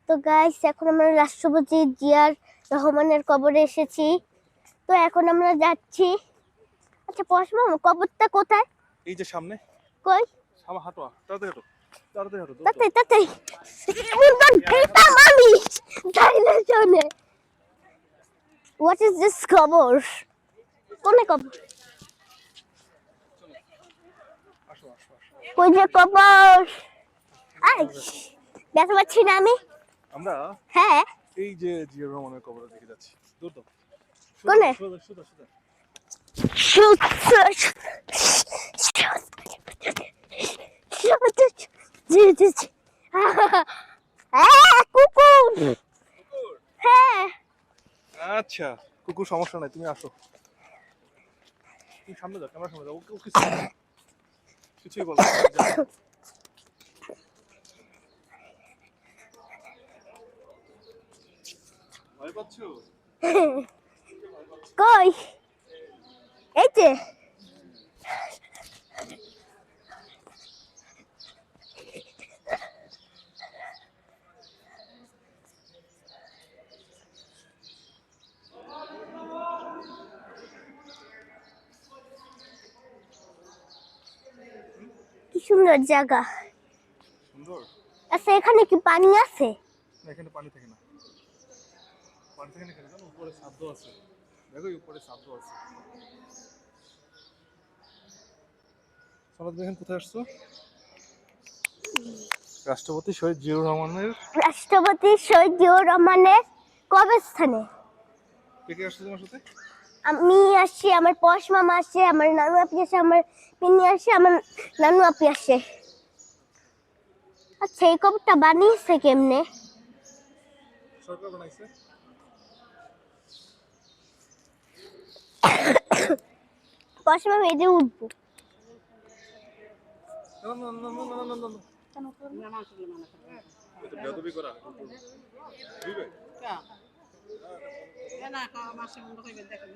তো গাইস, এখন আমরা রাষ্ট্রপতি জিয়ার রহমানের কবরে এসেছি। তো এখন আমরা যাচ্ছি। আচ্ছা পশমা, কবরটা কোথায়? এই যে সামনে। কই? সামনে হাঁটো, তাড়াতাড়ি হাঁটো, তাড়াতাড়ি হাঁটো। তাতে তাতে মুন্ডন ফেটা মামি তাইলে চলে। What is this কবর? কোনে কবর? আসো আসো আসো। কই যে কবর? আই দেখতে পাচ্ছি না আমি। আমরা হ্যাঁ এই যে জিয়াউর রহমানের কবরে দেখে যাচ্ছি। দূর তো। কোনে? সোজা সোজা সোজা। কুকুর। হ্যাঁ আচ্ছা, কুকুর সমস্যা নাই, তুমি আসো। তুমি সামনে যাও, ক্যামেরার সামনে যাও। ওকে ওকে কিছুই বলো না, যাও। ভয় পাচ্ছো? কই? এই যে কি সুন্দর জায়গা। সুন্দর। আচ্ছা এখানে কি পানি আছে? না, এখানে পানি থাকে না। পানি থাকে না কেন জানো? উপরে শব্দ আছে। দেখো উপরে শব্দ আছে। সালাদ দেখেন কোথায় আসছো? রাষ্ট্রপতি শহীদ জিয়াউর রহমানের। রাষ্ট্রপতি শহীদ জিয়াউর রহমানের কবরস্থানে। কে কে আসছে তোমার সাথে? আমি আসছি, আমার পশ মামা আসছে, আমার নানু আপি আসে, আমার পিন্নি আসে, আমার নানু আপি আসে। আচ্ছা এই কবরটা বানিয়েছে কেমনে? সরকার বানাইছে। পশ মামা এই যে উঠবো। না না না না না না না না। এটা বেদবি করা। বুঝবে? না, মাসে মন্দ কইবেন দেখেন